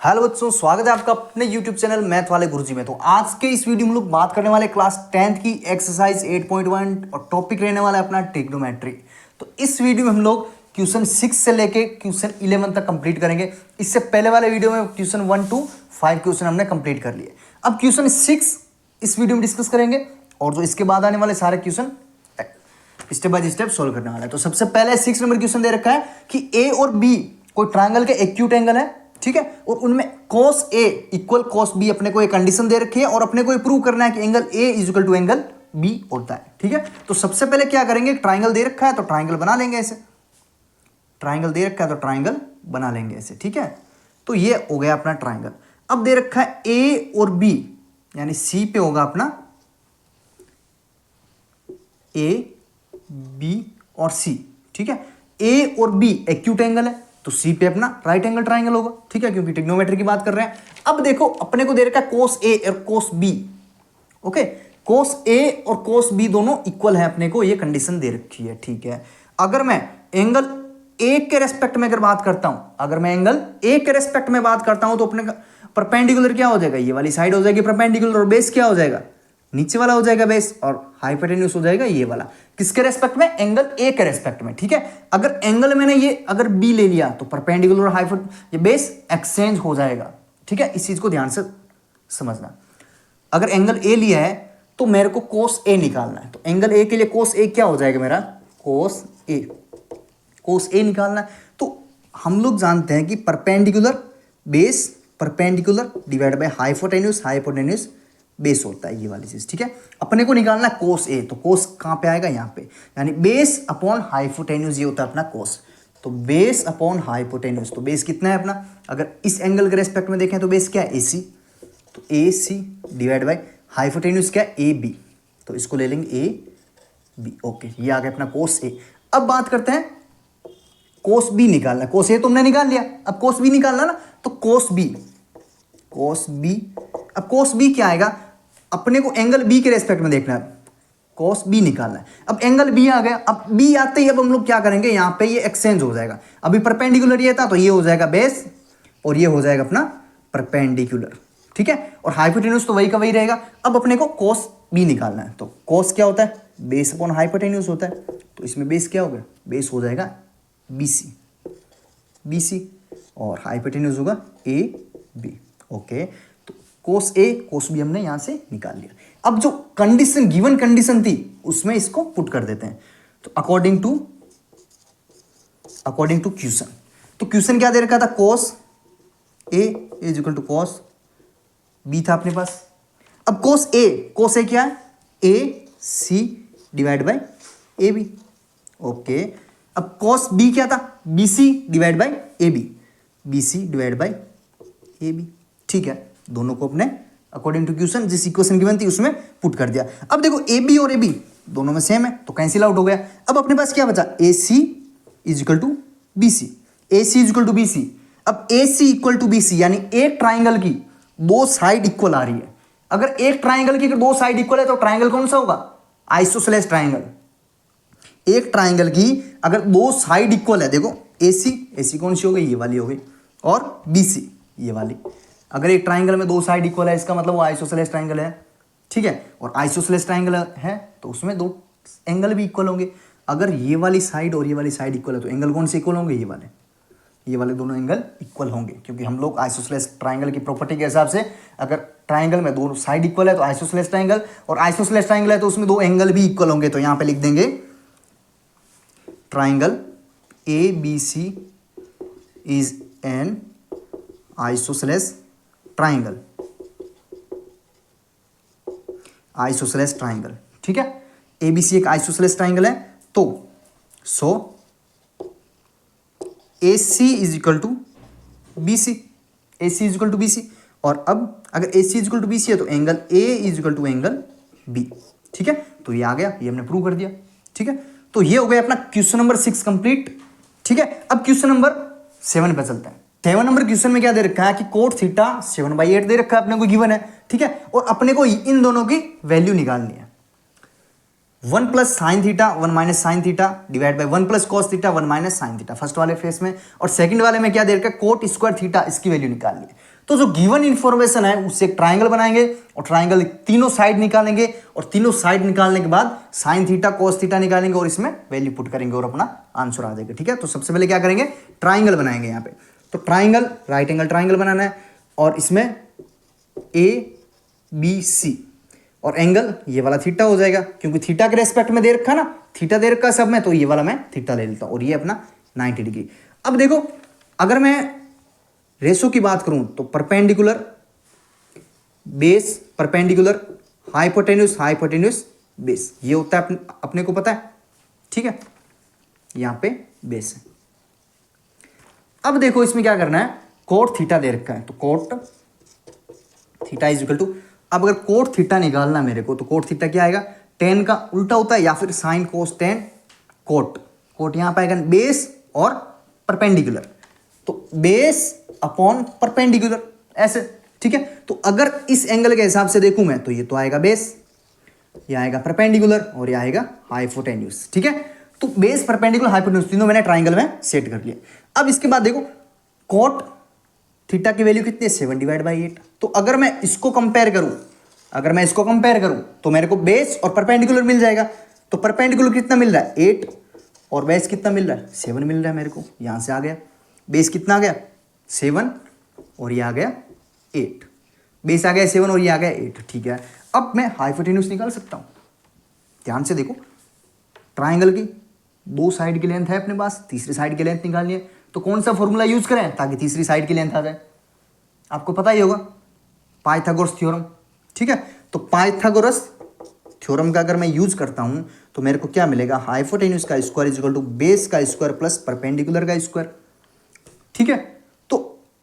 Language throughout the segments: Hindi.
हेलो बच्चों, स्वागत है आपका अपने YouTube चैनल मैथ वाले गुरुजी में। तो आज के इस वीडियो में हम लोग बात करने वाले क्लास 10th की एक्सरसाइज 8.1 और टॉपिक रहने वाला है अपना ट्रिग्नोमेट्री। तो इस वीडियो में हम लोग क्वेश्चन 6 से लेके क्वेश्चन 11 तक कंप्लीट करेंगे। इससे पहले वाले वीडियो में क्वेश्चन 1 to 5 क्वेश्चन हमने कंप्लीट कर लिए। अब क्वेश्चन 6 इस वीडियो में डिस्कस करेंगे और जो इसके बाद आने वाले सारे question step by step solve करने वाला है। तो सबसे पहले 6 नंबर क्वेश्चन दे रखा है कि ए और बी कोई ट्रायंगल के एक्यूट एंगल है, ठीक है, और उनमें cos A equal cos B अपने को एक कंडीशन दे रखी है और अपने को ये प्रूव करना है कि angle A is equal to angle B होता है, ठीक है। तो सबसे पहले क्या करेंगे, ट्रायंगल दे रखा है तो ट्रायंगल बना लेंगे ऐसे, ट्रायंगल दे रखा है तो ट्रायंगल बना लेंगे ऐसे, ठीक है। तो ये हो गया अपना ट्रायंगल। अब दे रखा है A और B, यानी C पे होगा अपना A B और C, ठीक है। A और B एक्यूट एंगल है तो C पे अपना राइट एंगल ट्रायंगल होगा, ठीक है, क्योंकि ट्रिग्नोमेट्री की बात कर रहे हैं। अब देखो अपने को दे रखा है cos A और cos B, okay. cos A और cos B दोनों इक्वल है, अपने को ये कंडीशन दे रखी है, ठीक है। अगर मैं एंगल A के रेस्पेक्ट में अगर बात करता हूं, अगर मैं एंगल A के रेस्पेक्ट में बात करता हूं तो अपने परपेंडिकुलर क्या हो जाएगा, ये वाली साइड हो जाएगी परपेंडिकुलर, और बेस क्या हो जाएगा, नीचे वाला हो जाएगा बेस, और हाइपोटेन्यूज हो जाएगा ये वाला। किसके रेस्पेक्ट में, एंगल ए के रेस्पेक्ट में, ठीक है। अगर एंगल मैंने ये अगर बी ले लिया तो परपेंडिकुलर और हाइपो ये बेस एक्सचेंज हो जाएगा, ठीक है। इस चीज को ध्यान से समझना। अगर एंगल ए लिया है तो मेरे को कोस ए निकालना है, तो एंगल ए के लिए कोस ए क्या हो जाएगा मेरा, कोस ए निकालना है। तो हम लोग जानते हैं कि perpendicular base perpendicular divide by hypotenuse base होता है, ये वाली चीज, ठीक है। अपने को निकालना है कोस ए, तो कोस कहां पे आएगा, यहां पे, यानी बेस अपॉन हाइपोटेन्यूज, ये होता है अपना कोस। तो बेस अपॉन हाइपोटेन्यूज, तो बेस कितना है अपना, अगर इस एंगल के रेस्पेक्ट में देखें तो बेस क्या है, AC, तो AC डिवाइड बाय हाइपोटेन्यूज क्या है, AB, तो इसको ले लेंगे AB, ओके। ये आ गया अपना कोस ए। अब बात करते हैं कोस बी निकालना। कोस ए तुमने निकाल लिया, अब कोस बी निकालना ना, तो कोस बी अब कोस बी क्या आएगा, अपने को एंगल बी के रेस्पेक्ट में देखना है, कोस बी निकालना है। अब एंगल बी आ गया, अब बी आते ही अब हम लोग क्या करेंगे, यहां पे ये एक्सचेंज हो जाएगा। अभी परपेंडिकुलर ये था तो ये हो जाएगा बेस और ये हो जाएगा अपना परपेंडिकुलर, ठीक है। और हाइपोटेन्यूज तो वही का वही रहेगा। अब अपने को कोस बी निकालना है, तो कोस क्या होता है, बेस अपॉन हाइपोटेन्यूज होता है। तो इसमें बेस क्या होगा, बेस हो जाएगा BC और हाइपोटेन्यूज होगा AB, ओके। तो कोस ए कोस बी हमने यहां से निकाल लिया। अब जो कंडीशन गिवन कंडीशन थी उसमें इसको पुट कर देते हैं। तो अकॉर्डिंग टू क्वेश्चन, तो क्वेश्चन क्या दे रखा था, cos A is equal to cos B था अपने पास। अब कोस ए क्या है, AC divide by AB, okay. अब कोस बी क्या था, BC डिवाइड बाय AB, ठीक है। दोनों को अपने अकॉर्डिंग टू क्वेश्चन जिस इक्वेशन गिवन थी उसमें पुट कर दिया। अब देखो AB और AB दोनों में सेम है तो कैंसिल आउट हो गया। अब अपने पास क्या बचा, AC is equal to BC, अब AC इक्वल टू BC यानी एक ट्राइंगल की दो साइड इक्वल आ रही है। अगर एक ट्राइंगल की दो साइड इक्वल है तो ट्राइंगल कौन सा होगा, आइसोसेलेस ट्राइंगल। एक ट्राइंगल की अगर दो साइड इक्वल है, देखो AC कौन सी हो गई, ये वाली हो गई, और BC ये वाली। अगर एक ट्राइंगल में दो साइड इक्वल है इसका मतलब वो आइसोसेलेस ट्राइंगल है, ठीक है। और आइसोसेलेस ट्राइंगल है तो उसमें दो एंगल भी इक्वल होंगे। अगर ये वाली साइड और ये वाली साइड इक्वल है तो एंगल कौन से इक्वल होंगे, ये वाले दोनों एंगल इक्वल होंगे, क्योंकि हम लोग आइसोसेलेस ट्राइंगल की प्रॉपर्टी के हिसाब से अगर ट्राइंगल में दो साइड इक्वल है तो आइसोसेलेस ट्राइंगल, और आइसोसेलेस ट्राइंगल है तो उसमें दो एंगल भी इक्वल होंगे। तो यहां पे लिख देंगे triangle ABC is an isosceles triangle, ठीक है। ABC एक आइसोसेलेस ट्राइंगल है, तो so AC is equal to BC, और अब अगर AC is equal to BC है तो angle A is equal to angle B, ठीक है। तो ये आ गया, ये हमने प्रूव कर दिया, ठीक है। तो ये हो गया अपना क्वेश्चन नंबर 6 कंप्लीट, ठीक है। अब क्वेश्चन नंबर 7 पे चलते हैं। 7 नंबर क्वेश्चन में क्या दे रखा है कि कोट थीटा 7/8 दे रखा है अपने को, गिवन है, ठीक है। और अपने को इन दोनों की वैल्यू निकालनी है। 1 plus sine theta 1 minus sign theta divide bye 1 plus cos theta 1 minus sine theta, first वाले फेस में। और सेकंड वाले में क्या दे रखा है, कोट स्क्वायर थीटा, इसकी वैल्यू निकालनी है। तो जो गिवन इंफॉर्मेशन है उससे एक ट्राइंगल बनाएंगे और ट्राइंगल तीनों साइड निकालेंगे और तीनों साइड निकालने के बाद साइन थीटा कॉस थीटा निकालेंगे और इसमें वैल्यू पुट करेंगे और अपना आंसर आ जाएगा। ठीक है, तो सबसे पहले क्या करेंगे, ट्राइंगल बनाएंगे यहाँ पे। तो ट्राइंगल, राइट एंगल ट्राइंगल बनाना है और इसमें ABC और एंगल ये वाला थीटा हो जाएगा, क्योंकि थीटा के रेस्पेक्ट में दे रखा ना, थीटा दे रखा सब में, तो ये वाला मैं थीटा ले लेता हूँ और ये अपना 90 डिग्री। अब देखो, अगर मैं रेशो की बात करूं तो perpendicular base, perpendicular hypotenuse, hypotenuse base, ये होता है अपने को पता है। ठीक है, यहां पे बेस है। अब देखो इसमें क्या करना है, कोट थीटा दे रखा है, तो cot theta is equal to, अब अगर कोट थीटा निकालना मेरे को, तो कोट थीटा क्या आएगा, टेन का उल्टा होता है या फिर sine cos tan cot, cot यहां पे आएगा बेस और परपेंडिकुलर, तो बेस अपॉन परपेंडिकुलर ऐसे। ठीक है, तो अगर इस एंगल के हिसाब से देखूं मैं, तो ये तो आएगा बेस, ये आएगा परपेंडिकुलर और ये आएगा हाइपोटेन्यूस। ठीक है, तो बेस, परपेंडिकुलर, हाइपोटेन्यूस तीनों मैंने ट्राइंगल में सेट कर लिया। अब इसके बाद देखो, कोट थीटा की वैल्यू कितनी है, 7/8। तो अगर मैं इसको कंपेयर करूं, अगर मैं इसको कंपेयर करूं तो मेरे को बेस और परपेंडिकुलर मिल जाएगा। तो परपेंडिकुलर कितना मिल रहा है, 8, और बेस कितना मिल रहा है, 7 मिल रहा है मेरे को। यहां से आ गया बेस कितना आ गया, 7, और ये आ गया 8, बेस आ गया 7 और ये आ गया 8। ठीक है, अब मैं हाइपोटेन्यूस निकाल सकता हूं। ध्यान से देखो, ट्राइंगल की दो साइड की लेंथ है अपने पास, तीसरी साइड की लेंथ निकालनी है, तो कौन सा फॉर्मूला यूज करें ताकि तीसरी साइड की लेंथ आ जाए, आपको पता ही होगा, पाइथागोरस थ्योरम। ठीक है, तो पाइथागोरस थ्योरम का अगर मैं यूज करता हूं तो मेरे को क्या मिलेगा, हाइपोटेन्यूस का square is equal to base का स्क्वायर प्लस परपेंडिकुलर का स्क्वायर। ठीक है, तो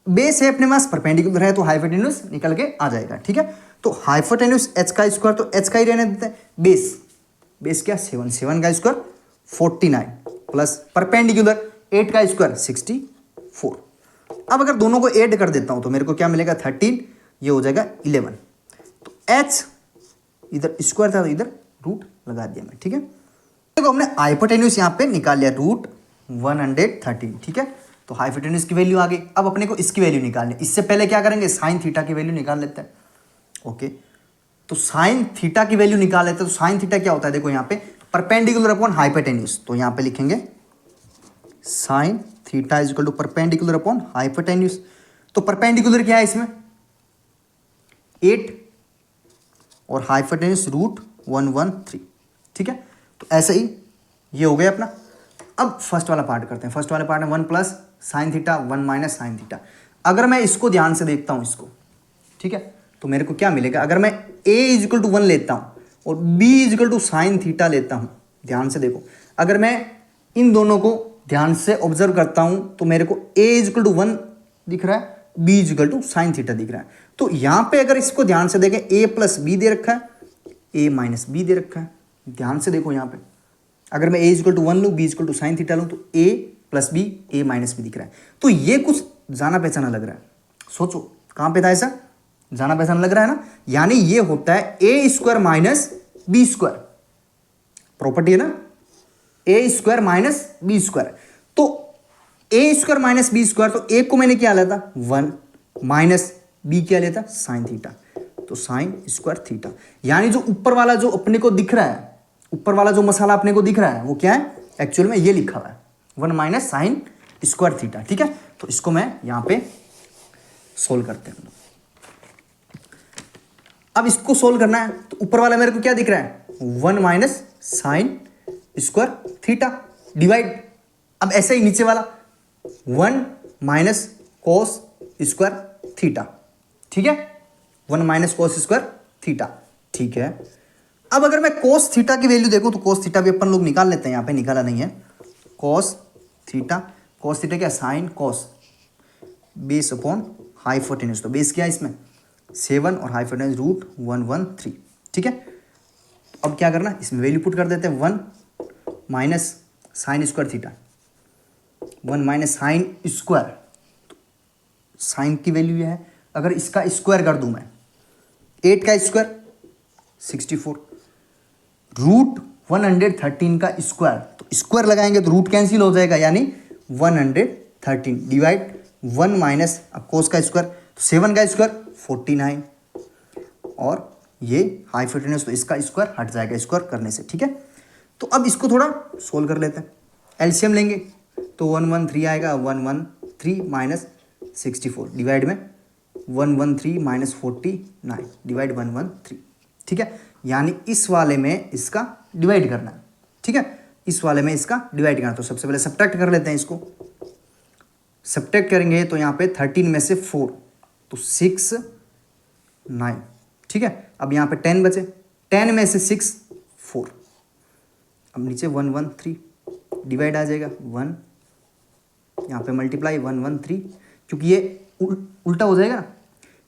बेस है अपने पास, परपेंडिकुलर है, तो हाइपोटेन्यूस निकल के आ जाएगा। ठीक है, तो हाइपोटेन्यूस h का स्क्वायर, तो h का ही रहने देते हैं, बेस, बेस क्या 7, 7 का स्क्वायर 49 प्लस परपेंडिकुलर 8 का स्क्वायर 64। अब अगर दोनों को ऐड कर देता हूं तो मेरे को क्या मिलेगा, 13, ये हो जाएगा 11। तो h इधर स्क्वायर था तो इधर रूट लगा दिया मैं। ठीक है, देखो हमने हाइपोटेन्यूस यहाँ पे निकाल लिया, रूट 113। ठीक है, तो हाइपोटेन्यूस की वैल्यू आ गई। अब अपने को इसकी वैल्यू निकालनी है, इससे पहले क्या करेंगे, साइन थीटा की वैल्यू निकाल लेते हैं। ओके, तो साइन थीटा की वैल्यू निकाल लेते हैं। तो साइन थीटा क्या होता है, देखो यहाँ पे परपेंडिकुलर अपॉन हाइपोटेन्यूस, तो यहाँ पे लिखेंगे sine theta is equal to perpendicular upon hypotenuse. तो परपेंडिकुलर क्या है इसमें, 8 और हाइपोटेन्यूस रूट 113। ठीक है, तो ऐसे ही ये हो गया अपना। अब फर्स्ट वाला पार्ट करते हैं। फर्स्ट वाले पार्ट में 1 plus sine theta 1 minus sine theta. अगर मैं इसको ध्यान से देखता हूं इसको, ठीक है, तो मेरे को क्या मिलेगा, अगर मैं a इज इक्वल टू 1 लेता हूं और b is equal to sine theta लेता हूं, ध्यान से देखो, अगर मैं इन दोनों को ध्यान से ऑब्जर्व करता हूं तो मेरे को a इज इक्वल टू 1 दिख रहा है, b is equal to sine theta दिख रहा है। तो यहां पे अगर इसको ध्यान से देखें, a प्लस बी दे रखा है, a माइनस बी दे रखा है। ध्यान से देखो यहाँ पे, अगर मैं a इज इक्वल टू 1 लूँ, b is equal to sine theta लूँ, तो a plus b, a minus b दिख रहा है। तो ये कुछ जाना पहचाना लग रहा है। सोचो कहाँ पे था ऐसा, जाना पहचाना लग रहा है ना, यानी ये होता है a square minus b square, property है ना, a square minus b square. तो a square minus b square, तो a को मैंने क्या लिया था 1, माइनस b क्या लिया था साइन थीटा, तो साइन स्क्वायर थीटा। यानी जो ऊपर वाला जो अपने को दिख रहा है, ऊपर वाला जो मसाला अपने को दिख रहा है वो क्या है, एक्चुअल में ये लिखा हुआ है 1 माइनस साइन स्क्वायर थीटा। ठीक है, तो इसको मैं यहां पे सोल्व करते हैं। अब इसको सोल्व करना है, तो ऊपर वाला मेरे को क्या दिख रहा है 1 minus sine square theta divide, अब ऐसे ही नीचे वाला 1 माइनस कोस स्क्वायर थीटा। ठीक है, 1 माइनस कोस स्क्वायर थीटा। ठीक है, अब अगर मैं कोस थीटा की वैल्यू देखूं तो कोस थीटा भी अपन लोग निकाल लेते हैं, यहां पे निकाला नहीं है। कोस थीटा, कोस थीटा क्या, sine cos base upon hypotenuse, तो बेस क्या है इसमें 7 और हाइपोटेन्यूस रूट 113। ठीक है, अब क्या करना, इसमें वैल्यू पुट कर देते हैं, 1 minus sine square theta, 1 minus sine square, sine की वैल्यू यह है, अगर इसका स्क्वायर कर दूं मैं, 8 का स्क्वायर 64, रूट 113 का स्क्वायर, तो स्क्वायर लगाएंगे तो रूट कैंसिल हो जाएगा, यानी 113 डिवाइड 1 माइनस, अब कोस का स्क्वायर, तो 7 का स्क्वायर 49 और ये हाइपोटेन्यूज तो इसका स्क्वायर हट जाएगा स्क्वायर करने से, ठीक है। तो अब इसको थोड़ा सोल्व कर लेते हैं, एलसीएम लेंगे तो 113 आएगा, 113 माइनस 64 डिवाइड में 113 माइनस 49 डिवाइड 113, ठीक है। यानी इस वाले में इसका डिवाइड करना है, ठीक है, इस वाले में इसका डिवाइड करना। तो सबसे पहले सब्ट्रैक्ट कर लेते हैं इसको, सब्ट्रैक्ट करेंगे तो यहाँ पे 13 में से 4 तो 6 9, ठीक है। अब यहाँ पे 10 बचे, 10 में से 6 4, अब नीचे 113 डिवाइड आ जाएगा 1, यहाँ पे मल्टीप्लाई 113, क्योंकि ये उल्टा हो जाएगा ना,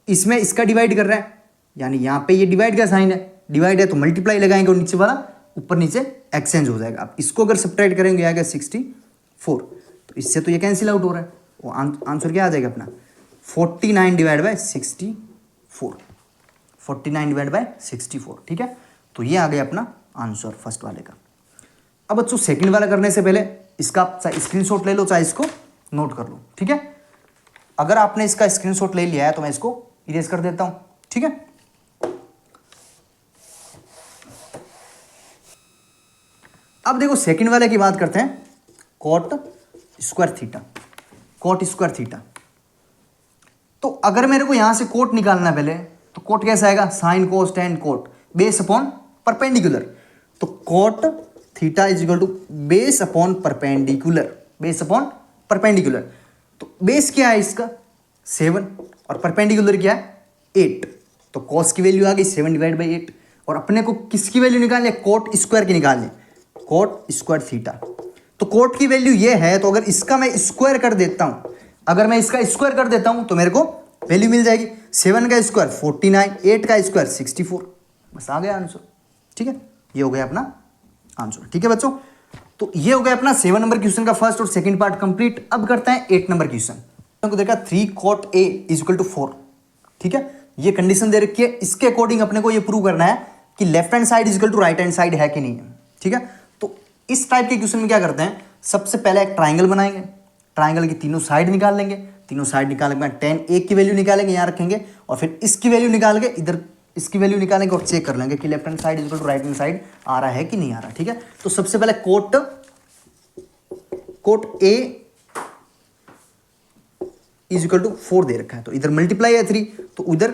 इसमें इसका डिवाइड कर रहा है, यानी यहाँ पे ये डिवाइड का साइन है, डिवाइड है तो मल्टीप्लाई लगाएंगे और नीचे वाला ऊपर नीचे एक्सचेंज हो जाएगा। अब इसको अगर सब्ट्रैक्ट करेंगे आएगा 64, तो इससे तो ये कैंसिल आउट हो रहा है, वो आंसर क्या आ जाएगा अपना 49 डिवाइड बाय 64, 49 डिवाइड बाय 64, ठीक है। तो ये आ गया अपना आंसर फर्स्ट वाले का। अब बच्चों सेकंड वाला करने से पहले इसका चाहे स्क्रीनशॉट ले लो चाहे इसको नोट कर लो, ठीक है। अगर आपने इसका स्क्रीनशॉट ले लिया है तो मैं इसको इरेज कर देता हूं, ठीक है। अब देखो सेकंड वाले की बात करते हैं, cot square theta, cot square theta. तो अगर मेरे को यहां से कोट निकालना है पहले, तो कोट कैसा आएगा, sine cos tan cot base upon perpendicular. तो cot theta is equal to base upon perpendicular, base upon perpendicular. तो बेस क्या है इसका 7 और परपेंडिकुलर क्या है 8, तो कॉस की वैल्यू आ गई 7 डिवाइड बाई 8। और अपने को किसकी वैल्यू निकालनी है, कोट स्क्वायर की निकालनी है, कोट स्क्वायर थीटा। तो कोट की वैल्यू ये है, तो अगर इसका मैं स्क्वायर कर देता हूं, अगर मैं इसका स्क्वायर कर देता हूं तो मेरे को वैल्यू मिल जाएगी 7 का स्क्वायर 49, 8 का स्क्वायर 64, बस आ गया आंसर, ठीक है। ये हो गया अपना आंसर, ठीक है बच्चों। तो ये हो गया अपना 7 नंबर क्वेश्चन का फर्स्ट और सेकंड पार्ट कंप्लीट। अब करते हैं 8 नंबर क्वेश्चन को। देखा 3 cot a is equal to 4, ठीक है। ये कंडीशन दे रखी है, इसके अकॉर्डिंग अपने को ये प्रूव करना है कि left hand side is equal to right hand side है कि नहीं है, ठीक है। तो इस टाइप के क्वेश्चन में क्या करते हैं, सबसे पहले एक ट्राइंगल बनाएंगे, ट्राइंगल की तीनों साइड निकाल लेंगे, तीनों साइड निकालने के बाद 10 एक की वैल्यू निकालेंगे यहाँ रखेंगे, और फिर इसकी वैल्यू निकाल के इधर इसकी वैल्यू निकालेंगे और चेक कर लेंगे कि left hand side is equal to right hand side आ रहा है कि नहीं आ रहा, ठीक है। तो सबसे पहले cot a is equal to 4 दे रखा है, तो इधर मल्टीप्लाई है 3, तो उधर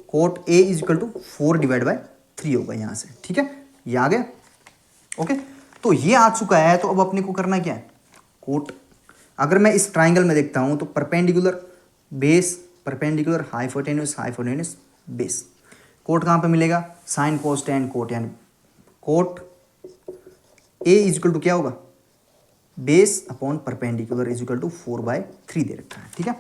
cot a is equal to 4 divide by 3 होगा यहाँ से, ठीक है। ये आ गया, ओके। तो ये आ चुका है, तो अब अपने को करना क्या है, कोट अगर मैं इस ट्राइंगल में देखता हूं तो perpendicular base, perpendicular hypotenuse, hypotenuse base. Cot कहां पे मिलेगा, साइन कोस टेन कोट, यानी cot a is equal to क्या होगा, base upon perpendicular is equal to 4/3 दे रखा है, ठीक है।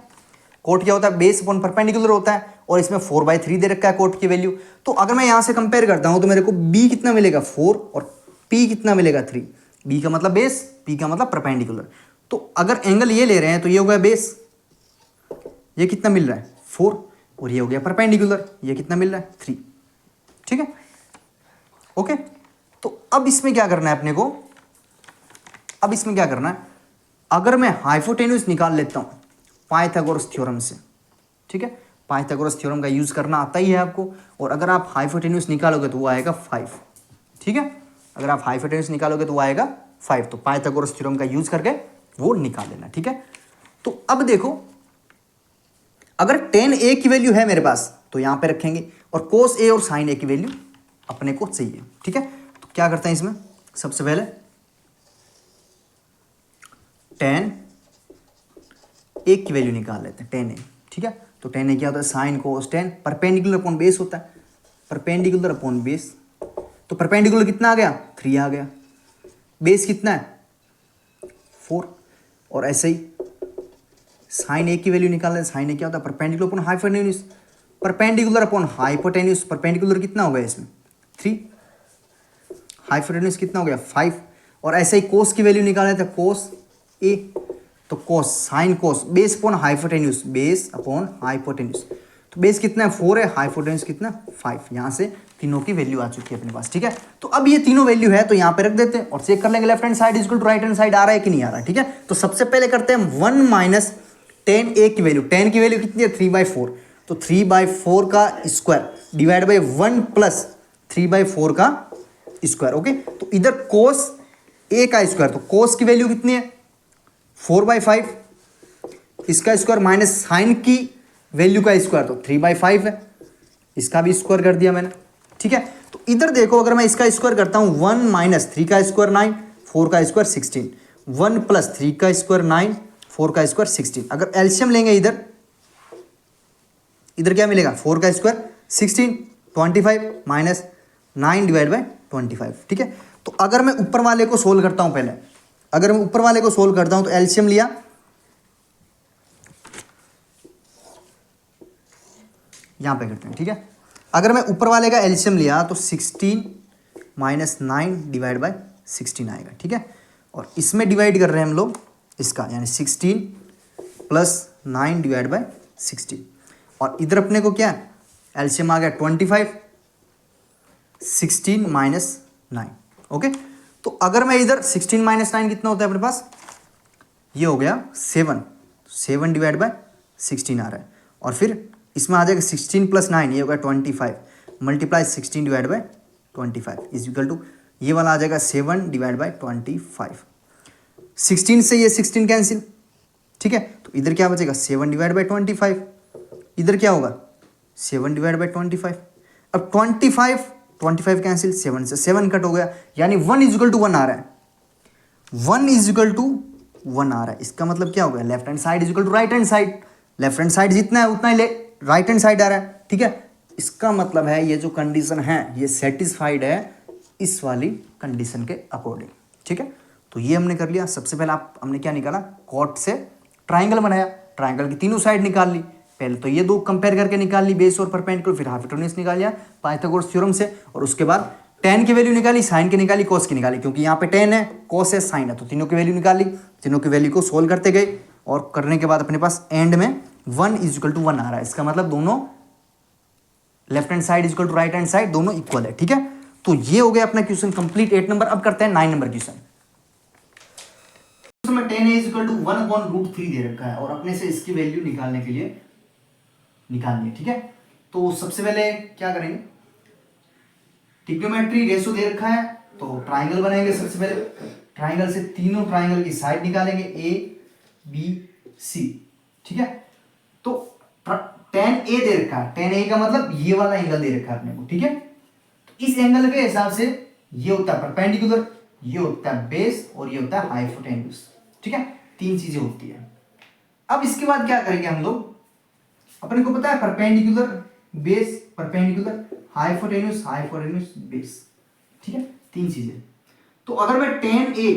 कोट क्या होता है, बेस अपॉन परपेंडिकुलर होता है, और इसमें 4/3 दे रखा है कोट की वैल्यू। तो अगर मैं यहां से कंपेयर करता हूं तो मेरे को बी कितना मिलेगा 4 और पी कितना मिलेगा 3। बी का मतलब बेस, पी का मतलब परपेंडिकुलर। तो अगर एंगल ये ले रहे हैं तो ये हो गया बेस, ये कितना मिल रहा है 4, और ये हो गया परपेंडिकुलर, ये कितना मिल रहा है 3, ठीक है, ओके। तो अब इसमें क्या करना है अपने को, अब इसमें क्या करना है, अगर मैं हाइपोटेन्यूस निकाल लेता हूं पाइथागोरस थ्योरम से, ठीक है। पाइथागोरस थ्योरम का यूज करना आता ही है आपको, और अगर आप हाइपोटेन्यूस निकालोगे तो वो आएगा 5, ठीक है। अगर आप हाइपोटेन्यूस निकालोगे तो वो आएगा 5, तो पाइथागोरस थ्योरम का यूज करके वो निकाल लेना, ठीक है। तो अब देखो अगर tan a की वैल्यू है मेरे पास तो यहां पे रखेंगे, और cos a और sin a की वैल्यू अपने को चाहिए, ठीक है। तो क्या करते हैं इसमें, सबसे पहले tan a की वैल्यू निकाल लेते हैं, tan a, ठीक है। तो tan a क्या होता है, sin cos tan, perpendicular upon base होता है, परपेंडिकुलर अपॉन बेस। तो परपेंडिकुलर कितना आ गया 3 आ गया, बेस कितना है 4, और ऐसे ही साइन ए की वैल्यू निकाल रहे हैं, साइन ए क्या होता है, perpendicular upon hypotenuse, perpendicular upon hypotenuse, perpendicular कितना होगा इसमें 3, हाइपोटेन्यूस कितना हो गया 5, और ऐसे ही कोस की वैल्यू निकाल रहे थे, कोस ए, तो कोस sine cos base upon hypotenuse, base upon hypotenuse, तो बेस कितना है 4 है, हाइपोटेन्यूस कितना 5, यहाँ से तीनों की वैल्यू आ चुकी है अपने पास, ठीक है। तो अब ये तीनों वैल्यू है तो यहाँ पे रख देते हैं और चेक कर लेंगे left hand side equal to right hand side आ रहा है कि नहीं आ रहा है, ठीक है। तो सबसे पहले करते हैं 1 माइनस tan a की वैल्यू, tan की वैल्यू कितनी है 3/4, तो 3/4 का स्क्वायर डिवाइड बाई 1 प्लस 3/4 का स्क्वायर। ओके, तो इधर कोस ए का स्क्वायर, तो कोस की वैल्यू कितनी है 4/5, इसका स्क्वायर माइनस साइन की वैल्यू का स्क्वायर तो 3/5 है, इसका भी स्क्वायर कर दिया मैंने। ठीक है, तो इधर देखो अगर मैं इसका स्क्वायर करता हूं 1 माइनस 3 का स्क्वायर 9, 4 का स्क्वायर 16, 1 प्लस 3 का स्क्वायर 9, 4 का स्क्वायर 16। अगर एलसीएम लेंगे इधर इधर क्या मिलेगा 4 का स्क्वायर 16, 25 माइनस 9 डिवाइड बाई 25। ठीक है, तो अगर मैं ऊपर वाले को सोल्व करता हूं पहले, अगर मैं ऊपर वाले को सोल्व करता हूं तो एलसीएम लिया, यहां पे करते हैं। ठीक है, अगर मैं ऊपर वाले का एलसीएम लिया तो 16 माइनस 9 डिवाइड बाय 16 आएगा। ठीक है, और इसमें डिवाइड कर रहे हैं हम लोग इसका, यानी 16 प्लस 9 डिवाइड बाय 16, और इधर अपने को क्या एलसीएम आ गया 25, 16 माइनस 9। ओके, तो अगर मैं इधर 16 माइनस 9 कितना होता है अपने पास, ये हो गया 7, 7 डिवाइड बाय 16 आ रहा है, और फिर इसमें आ जाएगा 16 प्लस 9, ये होगा 25 multiply 16 divide by 25 is equal to, ये वाला आ जाएगा 7 डिवाइड बाई 25। 16 से ये 16 कैंसिल। ठीक है, तो इधर क्या बचेगा 7 डिवाइड बाई 25, इधर क्या होगा 7 डिवाइड बाई 25। अब 25 कैंसिल, 7 से 7 कट हो गया, यानी 1 इज इक्वल टू 1 आ रहा है, 1 इज इक्वल टू 1 आ रहा है। इसका मतलब क्या हो गया left hand side is equal to right hand side, left hand side जितना है उतना ही राइट हैंड साइड आ रहा है। ठीक है, इसका मतलब है ये जो कंडीशन है ये सेटिस्फाइड है इस वाली कंडीशन के अकॉर्डिंग। ठीक है, तो ये हमने कर लिया। सबसे पहले हमने क्या निकाला, कॉट से ट्राइंगल बनाया, ट्राइंगल की तीनों साइड निकाल ली। पहले तो ये दो कंपेयर करके निकाल ली, बेस और परपेंडिकुलर, फिर हाइपोटेन्यूज निकाल लिया पाइथागोरस थ्योरम से, और उसके बाद tan की वैल्यू निकाली, साइन की निकाली, कॉस की निकाली, क्योंकि यहाँ पे tan है, कॉस है, साइन है, तो तीनों की वैल्यू निकाली, तीनों की वैल्यू को सोल्व करते गए, और करने के बाद अपने पास एंड में 1 इज इक्वल टू 1 आ रहा है। इसका मतलब दोनों left hand side is equal to right hand side दोनों इक्वल है। ठीक है, तो ये हो गया अपना क्वेश्चन कंप्लीट 8 नंबर। अब करते हैं 9 नंबर क्वेश्चन। में tan is equal to 1/√3 दे रखा है, और अपने से इसकी वैल्यू निकालने के लिए निकालनी है। ठीक है, तो सबसे पहले क्या करेंगे, ट्रिग्नोमेट्री रेशो दे रखा है तो ट्राइंगल बनाएंगे। सबसे पहले ट्राइंगल से तीनों ट्राइंगल की साइड निकालेंगे, ए बी सी। ठीक है, तो tan A दे रखा है, tan A का मतलब ये वाला एंगल दे रखा है अपने को। ठीक है, तो इस एंगल के हिसाब से ये होता है परपेंडिकुलर, ये होता है बेस, और ये होता है हाइपोटेन्यूज। ठीक है, तीन चीजें होती है। अब इसके बाद क्या करेंगे हम लोग, अपने को पता है perpendicular base, perpendicular hypotenuse, hypotenuse base. ठीक है, तीन चीजें। तो अगर मैं tan A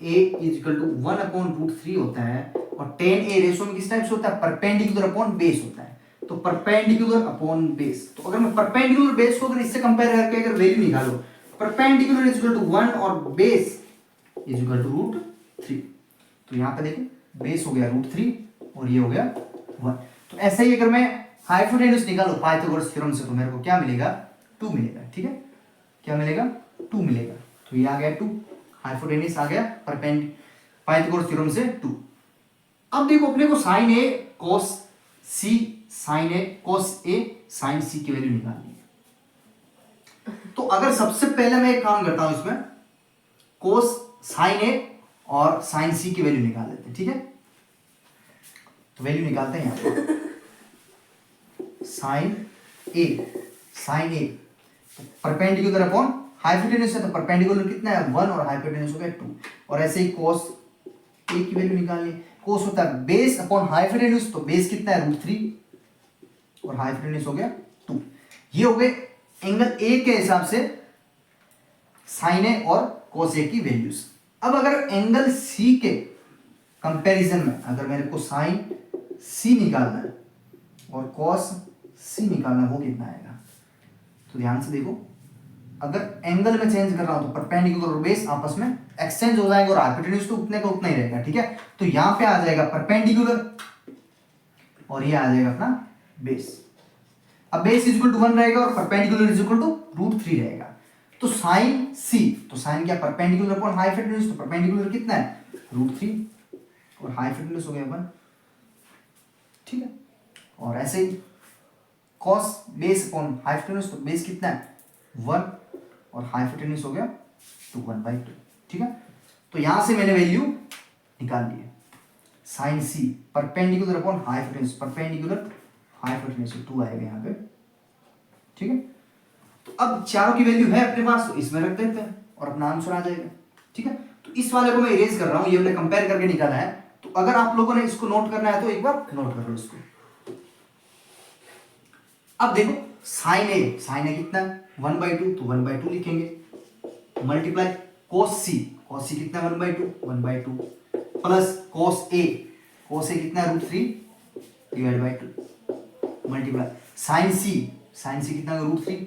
is equal to 1/√3 होता है, और tan A रेशो में किस टाइप से होता है, परपेंडिकुलर अपॉन बेस होता है, तो परपेंडिकुलर अपॉन बेस। तो अगर मैं परपेंडिकुलर बेस को अगर इससे कंपेयर करके अगर वैल्यू निकालो, परपेंडिकुलर इज इक्वल टू 1 और बेस इज इक्वल टू √3, तो यहां पे देखो बेस हो गया √3 और ये हो गया 1। तो ऐसे ही अगर मैं हाइपोटेन्यूज निकालो पाइथागोरस थ्योरम से, तो मेरे को क्या मिलेगा 2 मिलेगा। ठीक है, क्या मिलेगा 2 मिलेगा, तो ये आ गया 2, हाइपोटेन्यूज आ गया पाइथागोरस थ्योरम से 2। अब देखो अपने को sign A cos C, sign A cos A sign सी की वैल्यू निकालनी है। तो अगर सबसे पहले मैं एक काम करता हूं, इसमें कोस साइन ए और साइन सी की वैल्यू निकाल लेते हैं। ठीक है, तो वैल्यू निकालते हैं यहां पर, साइन ए परपेंडिकुलर अपॉन हाइपोटेन्यूज है, तो परपेंडिकुलर कितना है 1 और हाइपोटेन्यूज हो गया 2, और ऐसे ही कोस ए की वैल्यू निकालनी है। कोस होता है बेस अपॉन हाइपोटेन्यूज, तो बेस कितना है √3 और हाइपोटेन्यूज हो गया 2। ये हो गए एंगल ए के हिसाब से साइन ए और कोस ए की वैल्यूज। अब अगर एंगल सी के कंपैरिजन में अगर मेरे को साइन सी निकालना है और कॉस सी निकालना है, वो कितना आएगा, तो ध्यान से देखो, अगर एंगल में चेंज कर रहा हूं तो परपेंडिकुलर और बेस आपस में एक्सचेंज हो जाएगा, और हाइपोटेन्यूज तो उतने का उतना ही रहेगा। ठीक है, तो यहां पे आ जाएगा परपेंडिकुलर और ये आ जाएगा अपना बेस। अब बेस इज इक्वल टू 1 रहेगा और परपेंडिकुलर इज इक्वल टू √3 रहेगा। तो साइन सी, तो साइन क्या परपेंडिकुलर अपॉन हाइपोटेन्यूज, तो परपेंडिकुलर कितना है √3 और हाइपोटेन्यूज हो गया 1। ठीक है, और ऐसे ही कॉस बेस अपॉन हाइपोटेन्यूज, तो बेस कितना है 1 और हाइपोटेन्यूज हो गया तो 1/2, ठीक है। तो यहां से मैंने वैल्यू निकाल ली है। Sine c perpendicular upon hypotenuse, perpendicular hypotenuse 2 आएगा यहाँ पे, ठीक है। तो अब चारों की वैल्यू है अपने पास, तो इसमें रख देते हैं और अपना आंसर आ जाएगा, ठीक है। तो इस वाले को मैं इरेज कर रहा हूं, ये हमने कंपेयर करके निकाला है। तो अगर आप लोगों ने इसको नोट करना है तो एक बार नोट कर लो इसको। अब देखो साइन ए कितना है 1/2, तो 1/2 लिखेंगे। मल्टीप्लाई कोस सी कितना है 1/2 प्लस कोस ए कितना है √3 डिवाइड बाई 2 मल्टीप्लाई साइन सी कितना है √3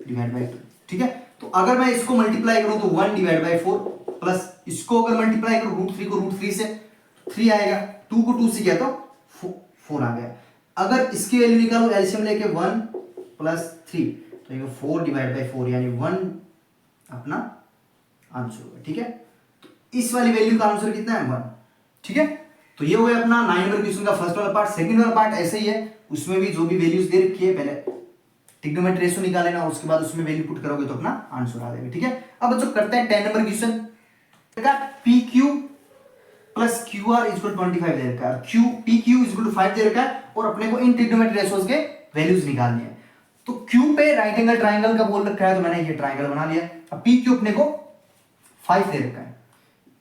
डिवाइड बाई 2, ठीक है। तो अगर मैं इसको मल्टीप्लाई करूं तो 1 डिवाइड बाई 4 प्लस इसको अगर मल्टीप्लाई करूं √3 को √3 से 3 आएगा, 2 को 2 से किया तो 4 आ गया। अगर इसकी वैल्यू निकालो एलसीएम लेके 1 प्लस 3 तो ये 4 डिवाइड बाई 4 यानी 1 अपना आंसर होगा, ठीक है। तो इस वाली वैल्यू का आंसर कितना है 1, ठीक है। तो ये हो गया अपना 9 नंबर क्वेश्चन का फर्स्ट वाला पार्ट। सेकंड वाला पार्ट ऐसे ही है, उसमें भी जो भी वैल्यूज दे रखी है पहले ट्रिग्नोमेट्री रेशियो निकाल लेना, उसके बाद उसमें वैल्यू पुट करोगे तो अपना आंसर आ जाएगा, ठीक है। अब बच्चों करते हैं 10 नंबर क्वेश्चन का। P Q plus q r is 25 दे रखा है, पी क्यू इज 5 दे रखा है और अपने को इन ट्रिग्नोमेट्री रेशियोज के वैल्यूज निकालनी है। तो क्यू पे राइट एंगल ट्राइंगल का बोल रखा है, तो मैंने ये ट्राइंगल बना लिया। अब पी क्यू अपने को 5 दे रखा है,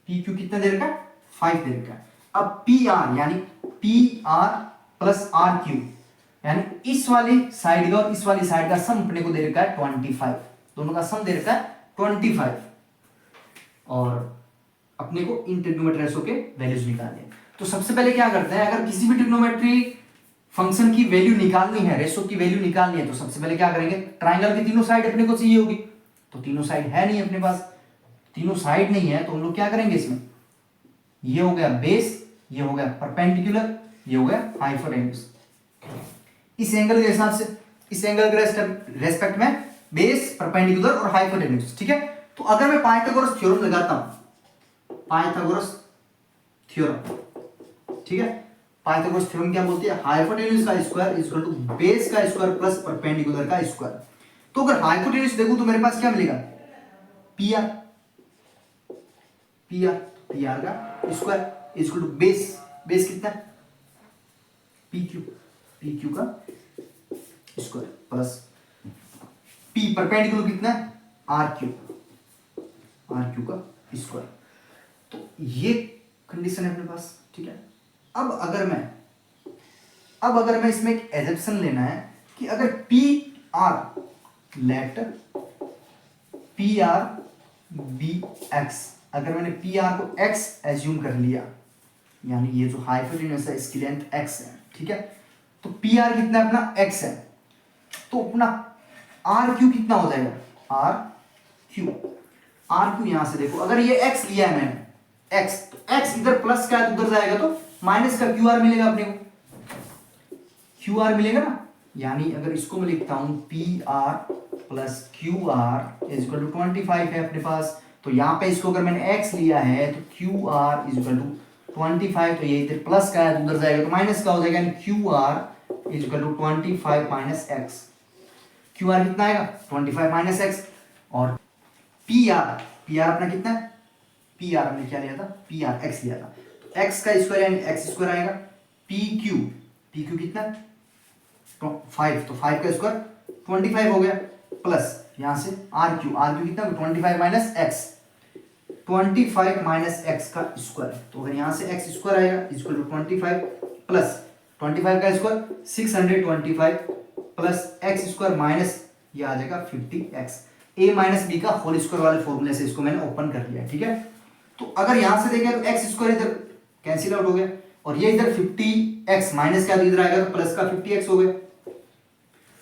पी क्यू कितना दे रखा है 5 दे रखा है। अब पी आर यानी p r plus r q यानी इस वाली साइड का और इस वाली साइड का सम अपने को दे रखा है 25, दोनों का सम दे रखा है 25 और अपने को इन ट्रिग्नोमेट्री रेशियो के वैल्यूज निकालने हैं। तो सबसे पहले क्या करते हैं, अगर किसी भी ट्रिग्नोमेट्री फंक्शन की वैल्यू निकालनी है, रेशियो की वैल्यू निकालनी है, तो सबसे पहले क्या करेंगे, ट्राइंगल की तीनों साइड अपने को चाहिए होगी। तो तीनों साइड है नहीं अपने पास, तीनों साइड नहीं है, तो हम लोग क्या करेंगे इसमें, ये हो गया बेस, ये हो गया परपेंडिकुलर, ये हो गया हाइपोटेन्यूज। इस एंगल के हिसाब से, इस एंगल के रेस्पेक्ट में बेस, परपेंडिकुलर और हाइपोटेन्यूज, ठीक है। तो अगर मैं पाइथागोरस थ्योरम लगाता हूं, पाइथागोरस थ्योरम, ठीक है। पाइथागोरस थ्योरम क्या बोलती है, हाइपोटेन्यूज का square is equal to base का स्क्वायर प्लस परपेंडिकुलर का स्क्वायर। तो अगर हाइपोटेन्यूज देखूं तो मेरे पास क्या मिलेगा, पी आर का square is equal to base कितना है पी क्यू का स्क्वायर प्लस पी परपेंडिकुलर कितना है आर क्यू का स्क्वायर। तो ये कंडीशन है अपने पास, ठीक है। अब अगर मैं इसमें एक एजम्पशन लेना है कि अगर p r let p r be x, अगर मैंने पी आर को एक्स एज्यूम कर लिया, यानी ये जो हाइपोटेन्यूज है इसकी लेंथ एक्स है, ठीक है। तो पी आर कितना अपना एक्स है, तो अपना आर क्यू कितना हो जाएगा, आर क्यू यहां से देखो, अगर ये एक्स लिया है मैंने एक्स, तो एक्स इधर प्लस का उधर जाएगा तो माइनस का क्यू आर मिलेगा अपने को, क्यू आर मिलेगा ना। यानी अगर इसको मैं लिखता हूं p r plus q r is equal to 25 है अपने पास। तो यहां पे इसको अगर मैंने एक्स लिया है तो q r is equal to 25, तो ये इधर प्लस का है उधर जाएगा तो माइनस का हो जाएगा, यानी q r is equal to 25 minus x. Q r कितना आएगा 25 माइनस एक्स। और पी आर अपना कितना है, पी आर हमने क्या लिया था, पी आर एक्स लिया था, तो एक्स का स्क्वायर यानी एक्स स्क्वायर आएगा। पी क्यू कितना 5, तो 5 का स्क्वायर 25 हो गया, प्लस यहां से आर क्यू कितना 25 माइनस एक्स, 25 माइनस एक्स का स्क्वायर। तो अगर यहां से एक्स स्क्वायर आएगा इक्वल टू 25 प्लस 25 का square 625 plus x square minus ये आ जाएगा 50x, a माइनस बी का होल स्क्वायर वाले फॉर्मूले से इसको मैंने ओपन कर लिया, ठीक है। तो अगर यहां से देखें तो एक्स स्क्वायर इधर कैंसिल आउट हो गया और ये इधर 50x माइनस का तो इधर आएगा तो प्लस का 50x हो गया,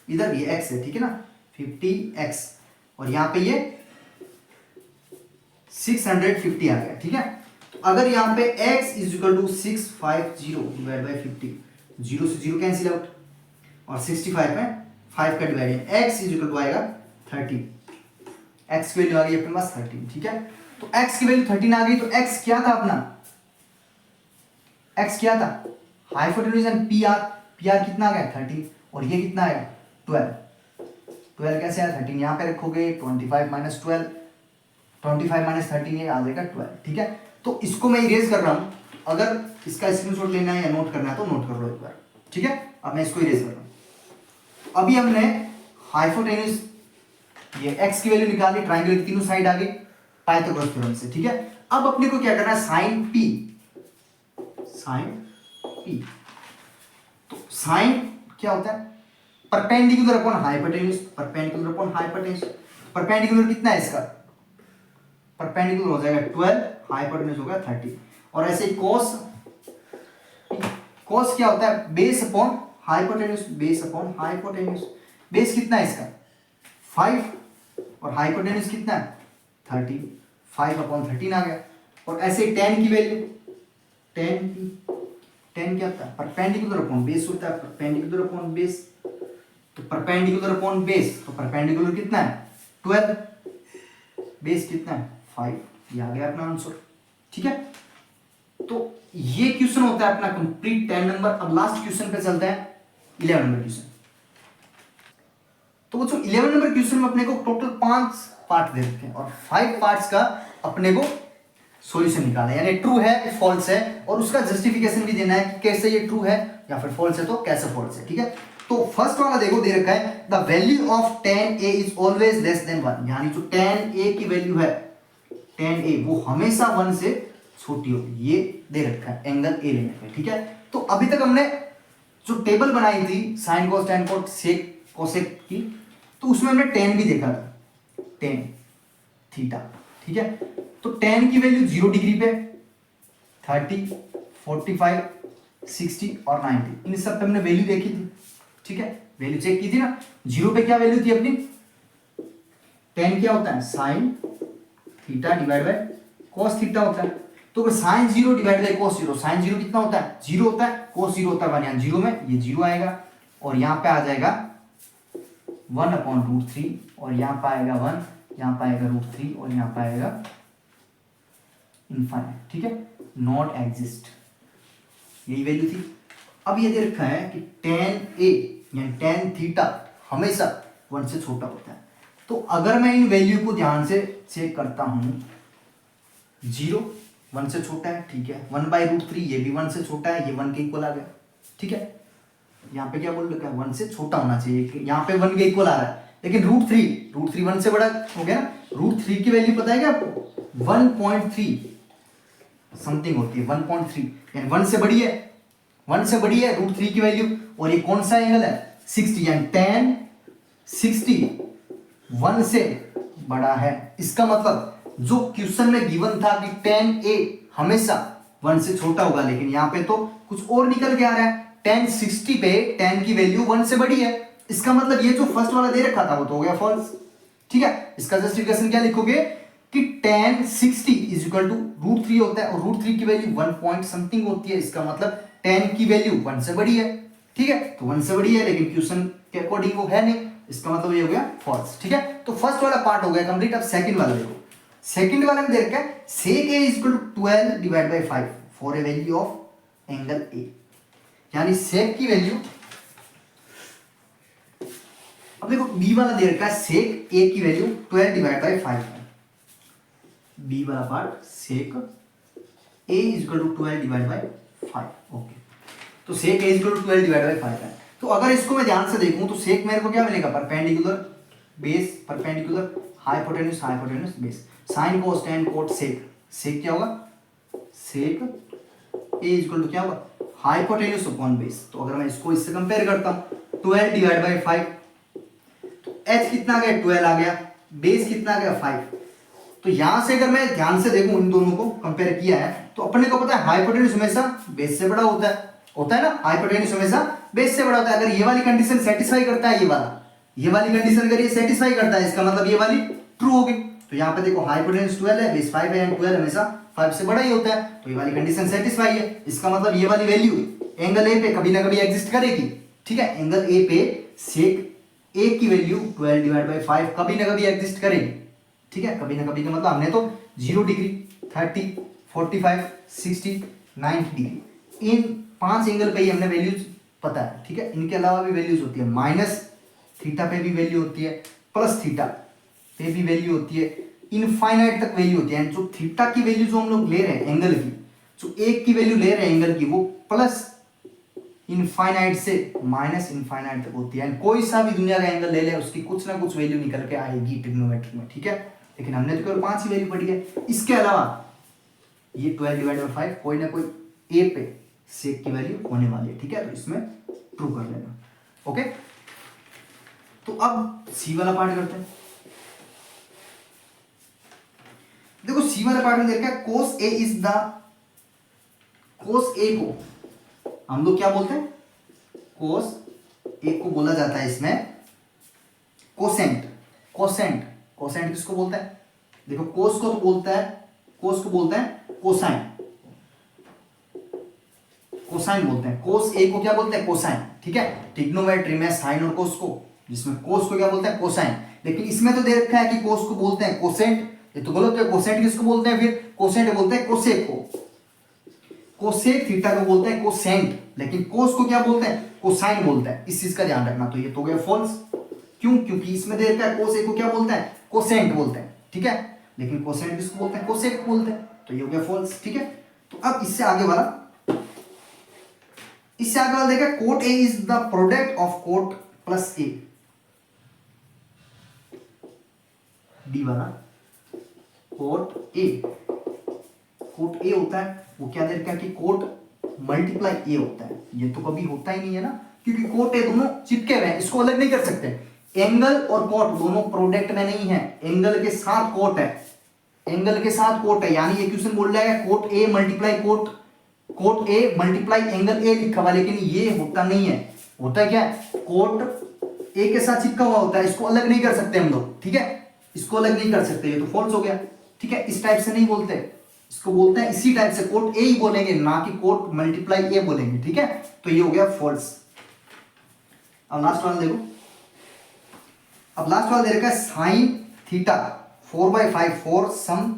इधर ये x है, ठीक है ना 50x और यहां पे ये 650 आ गया, ठीक है। तो अगर यहां पे x is equal to 650 divide by 50, 0 से 0 कैंसिल आउट और 65 में 5 का divide, x is equal to आएगा 13, x की वैल्यू आ गई अपने पास 13, ठीक है। तो x की वैल्यू 13 आ गई, तो x क्या था अपना, x क्या था hypotenuse and P P R कितना आ गया 13, और ये कितना आएगा 12 कैसे आया 13, यहाँ पे रखोगे 25 माइनस 12, 25 माइनस 13 ये आ जाएगा 12, ठीक है। तो इसको मैं इरेज कर रहा हूँ, अगर इसका स्क्रीनशॉट लेना है या नोट करना है तो नोट कर लो एक बार, ठीक है। अब मैं इसको इरेज कर रहा हूँ। अभी हमने हाइपोटेन्यूज ये x की वैल्यू निकाली, ट्राइंगल की तीनों साइड आ गई पाइथागोरस थ्योरम से, ठीक है। अब अपने को क्या करना है, साइन p, तो साइन क्या होता है, perpendicular upon hypotenuse, perpendicular upon hypotenuse, perpendicular कितना है इसका, परपेंडिकुलर हो जाएगा 12, हाइपोटेन्यूज होगा 30, और ऐसे कोस, कोस क्या होता है, base upon hypotenuse, base upon hypotenuse, base कितना है इसका 5, और हाइपोटेन्यूज कितना है 30, 5 अपॉन 13 आ गया। और ऐसे tan की वैल्यू, tan क्या होता है, परपेंडिकुलर अपॉन बेस होता है, परपेंडिकुलर अपॉन बेस, तो परपेंडिकुलर अपॉन बेस, तो परपेंडिकुलर कितना है 12, बेस कितना है 5, ये आ गया अपना आंसर, ठीक है। तो ये क्वेश्चन होता है अपना कंप्लीट 10 नंबर। अब लास्ट क्वेश्चन पे चलते हैं, 11 नंबर क्वेश्चन। तो बच्चों 11 नंबर क्वेश्चन में अपने को टोटल 5 पार्ट दे रखे हैं और 5 पार्ट्स का अपने को सॉल्यूशन निकालना है, यानी ट्रू है फॉल्स है, और उसका जस्टिफिकेशन भी देना है कि कैसे ये ट्रू है या फिर फॉल्स है तो कैसे फॉल्स है, ठीक है। तो फर्स्ट वाला देखो दे रखा है, the value of tan a is always less than 1, यानी जो tan a की वैल्यू है, tan a वो हमेशा 1 से छोटी होगी, ये दे रखा है एंगल a लेने पे, ठीक है। तो अभी तक हमने जो टेबल बनाई थी sine cos tan cot sec cosec की, तो उसमें हमने tan भी देखा था, tan थीटा, ठीक है। तो tan की वैल्यू 0 डिग्री पे 30, 45, 60 और 90, इन सब पे हमने वैल्यू देखी थी, ठीक है, वैल्यू चेक की थी ना। 0 पे क्या वैल्यू थी अपनी, tan क्या होता है sine theta divide by cos theta होता है। तो अगर sine 0 divide by cos 0, sine 0 कितना होता है 0 होता है, cos 0 होता है 1, यहाँ 0 में ये 0 आएगा, और यहाँ पे आ जाएगा 1/√3, और यहाँ पे आएगा 1, यहाँ पे आएगा √3, और यहाँ पे आएगा इनफाइनाइट, ठीक है, नॉट एग्जिस्ट, यही वैल्यू थी। अब ये दे रखा है कि tan a यानी tan थीटा हमेशा 1 से छोटा होता है। तो अगर मैं इन वैल्यू को ध्यान से चेक करता हूं, 0 1 से छोटा है, ठीक है, 1/√3 ये भी 1 से छोटा है, ये 1 के इक्वल आ गया, ठीक है। यहाँ पे क्या बोल रखा है 1 से छोटा होना चाहिए, यहाँ पे 1 के इक्वल आ रहा है, लेकिन √3 1 से बड़ा हो गया ना। √3 की वैल्यू पता है क्या आपको 1.3 समथिंग होती है, 1.3 यानी 1 से बड़ी है, 1 से बड़ी है √3 की वैल्यू। और ये कौन सा एंगल है 60, यानी tan 60 1 से बड़ा है। इसका मतलब जो क्वेश्चन में गिवन था कि tan a हमेशा 1 से छोटा होगा, लेकिन यहाँ पे तो कुछ और निकल के आ रहा है, tan 60 पे tan की वैल्यू 1 से बड़ी है। इसका मतलब ये जो फर्स्ट वाला दे रखा था वो तो हो गया फॉल्स, ठीक है। इसका जस्टिफिकेशन क्या लिखोगे कि tan 60 इज इक्वल टू √3 होता है, और √3 की वैल्यू 1 पॉइंट समथिंग होती है, इसका मतलब tan की वैल्यू 1 से बड़ी है, ठीक है। तो 1 से बड़ी है लेकिन क्वेश्चन के अकॉर्डिंग वो है नहीं, इसका मतलब ये हो गया फॉल्स, ठीक है। तो फर्स्ट वाला पार्ट हो गया कंप्लीट। अब सेकंड वाला देखो, सेकंड वाला में दे रखा है sec a is equal to 12 divide by 5 for a value of angle a, यानी sec की वैल्यू, अब देखो b वाला दे रखा है sec a की वैल्यू 12 डिवाइड बाय 5 है, b वाला part sec a is equal to 12 divide by 5, okay. तो sec a is equal to 12 divide by 5 है। तो अगर इसको मैं ध्यान से देखूं तो sec मेरे को क्या मिलेगा, perpendicular base, perpendicular hypotenuse, hypotenuse base, sine cos tan cot sec क्या होगा sec a is equal to क्या होगा हाइपोटेन्यूज अपॉन बेस। तो अगर मैं इसको इससे कंपेयर करता हूं 12 डिवाइड बाय 5, तो h कितना आ गया 12 आ गया, बेस कितना आ गया 5। तो यहां से अगर मैं ध्यान से देखूं इन दोनों को कंपेयर किया है तो अपने को पता है हाइपोटेन्यूज हमेशा बेस से बड़ा होता है ना, हाइपोटेन्यूज हमेशा बेस से बड़ा होता है। अगर ये वाली कंडीशन सेटिस्फाई करता है, ये वाली कंडीशन अगर ये सेटिस्फाई करता है, इसका मतलब ये वाली ट्रू होगी। तो यहाँ पे देखो हाइपोटेन्यूज 12 है, बेस 5 है, एंड 12 हमेशा 5 से बड़ा ही होता है, तो ये वाली कंडीशन सेटिस्फाई है। इसका मतलब ये वाली वैल्यू एंगल ए पे कभी ना कभी एग्जिस्ट करेगी, ठीक है। एंगल ए पे सेक ए की वैल्यू 12 डिवाइड बाय 5 कभी ना कभी एग्जिस्ट करेगी, ठीक है। कभी ना कभी का मतलब हमने तो 0 डिग्री, 30, 45, 60, 90 डिग्री, इन 5 एंगल पे ही हमने वैल्यूज पता है, ठीक है। इनके अलावा भी वैल्यूज होती है, माइनस थीटा पे भी वैल्यू होती है, प्लस थीटा पे भी वैल्यू होती है, इनफाइनाइट तक वैल्यू होती है। जो थीटा की वैल्यू जो हम लोग ले रहे हैं एंगल की, जो एक की वैल्यू ले रहे हैं एंगल की, वो प्लस इनफाइनाइट से माइनस इनफाइनाइट तक होती है। कोई सा भी दुनिया का एंगल ले ले, उसकी कुछ ना कुछ वैल्यू निकल के आएगी ट्रिग्नोमेट्री में, ठीक है। लेकिन हमने तो केवल 5 ही वैल्यू पढ़ी है। इसके अलावा ये 12/5 कोई ना कोई ए पे सेक की वैल्यू होने वाली है, ठीक है। तो इसमें ट्रू कर लेना, ओके। तो अब सी वाला पार्ट करते हैं। देखो सी वाला पार्ट में देखा है, कोस ए इज द, कोस ए को हम लोग क्या बोलते हैं, कोस ए को बोला जाता है इसमें कोसेंट। कोसेंट, कोसेंट किसको बोलता है, देखो कोस को तो बोलता है, कोस को बोलते हैं कोसाइन, कोसाइन बोलते हैं। कोस ए को क्या बोलते हैं, कोसाइन, ठीक है। ट्रिग्नोमेट्री में साइन और कोस को, जिसमें कोस को क्या बोलते हैं, कोसाइन। लेकिन इसमें तो दे रखा है कि कोस को बोलते हैं कोसेंट, ये तो गलत है। कोसेंट किसको बोलते हैं, फिर कोसेंट बोलते हैं कोसेक को, कोसेक थीटा को बोलते हैं कोसेंट, लेकिन कोस को क्या बोलते हैं, कोसाइन बोलते हैं। इस चीज का ध्यान रखना। तो ये तो गया फॉल्स, क्यों, क्योंकि इसमें दे रखा है कोस ए को क्या बोलते हैं, कोसेंट बोलते हैं, ठीक है। लेकिन कोसेंट किसको बोलते हैं, कोसेक बोलते हैं। तो ये हो गया फॉल्स, ठीक है। तो अब इससे आगे वाला, इससे आगे वाला देखा, cot a is the product of cot plus a, d वाला कोट ए, कोट ए होता है वो क्या दे रखा है कि कोट मल्टीप्लाई ए होता है। ये तो कभी होता ही नहीं है ना, क्योंकि कोट ए दोनों चिपके हुए हैं, इसको अलग नहीं कर सकते। एंगल और कोट दोनों प्रोडक्ट में नहीं है, एंगल के साथ कोट है, एंगल के साथ कोट है। यानी ये क्वेश्चन बोल रहा है cot A multiply cot, cot A multiply angle A लिखा हुआ, लेकिन ये होता नहीं है। होता क्या है, कोट ए के साथ चिपका हुआ होता है, इसको अलग नहीं कर सकते हम लोग, ठीक है। इसको अलग नहीं कर सकते, ये तो फॉल्स हो गया, ठीक है। इस टाइप से नहीं बोलते, इसको बोलते हैं इसी टाइप से, कोट ए ही बोलेंगे, ना कि कोट मल्टीप्लाई ए बोलेंगे, ठीक है। तो ये हो गया फॉल्स। अब लास्ट वाला देखो, अब लास्ट वाला दे रखा है sine theta 4/5 for some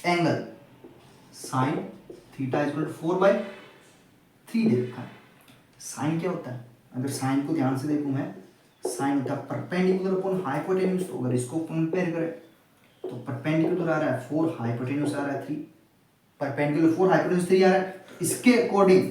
angle, sine theta is equal to 4/3 दे रखा है। साइन क्या होता है, अगर साइन को ध्यान से देखूं मैं, साइन होता है परपेंडिकुलर अपॉन हाइपोटेन्यूज। तो अगर इसको कंपेयर करें तो परपेंडिकुलर आ रहा है 4, हाइपोटेन्यूज आ रहा है 3, परपेंडिकुलर 4, हाइपोटेन्यूज 3 आ रहा है। तो इसके अकॉर्डिंग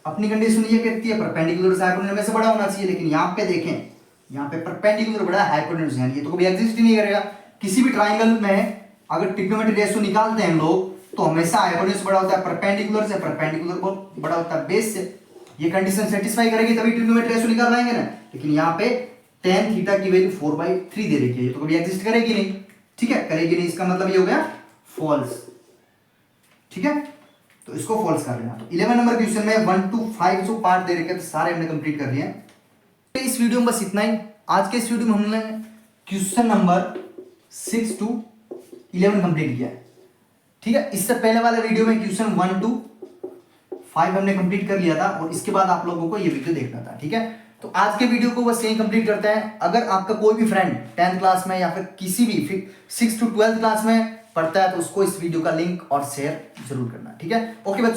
अपनी कंडीशन ये कहती है परपेंडिकुलर से हाइपोटेन्यूज में से बड़ा होना चाहिए, लेकिन यहाँ पे देखें, यहाँ पे परपेंडिकुलर बड़ा है, हाइपोटेन्यूज यानी ये तो कभी एग्जिस्ट ही नहीं करेगा। किसी भी ट्राइंगल में अगर ट्रिग्नोमेट्री रेशियो निकालते हैं हम लोग, तो हमेशा हाइपोटेन्यूज बड़ा होता है परपेंडिकुलर से, परपेंडिकुलर को बड़ा होता है बेस से। ये कंडीशन सेटिस्फाई करेगी तभी ट्रिग्नोमेट्री रेशियो निकाल पाएंगे ना। लेकिन यहाँ पे tan थीटा की वैल्यू 4/3 दे रखी है, ये तो कभी एग्जिस्ट करेगी नहीं, ठीक है, करेगी नहीं। इसका मतलब ये हो गया फॉल्स, ठीक है। तो इसको फॉल्स कर लेना। तो 11 नंबर क्वेश्चन में 1 to 5 जो पार्ट दे रखे हैं, तो सारे हमने कंप्लीट कर दिए हैं। इस वीडियो में बस इतना ही। आज के इस वीडियो में हमने क्वेश्चन नंबर 6 to 11 कंप्लीट किया है, ठीक है। इससे पहले वाले वीडियो में क्वेश्चन 1 to 5 हमने कंप्लीट कर लिया था, और इसके बाद आप लोगों को ये वीडियो देखना था, ठीक है। तो आज के वीडियो को बस यही कंप्लीट करते हैं। अगर आपका कोई भी फ्रेंड 10th क्लास में या फिर किसी भी 6 to 12th क्लास में पढ़ता है, तो उसको इस वीडियो का लिंक और शेयर जरूर करना, ठीक है। ओके बच्चों।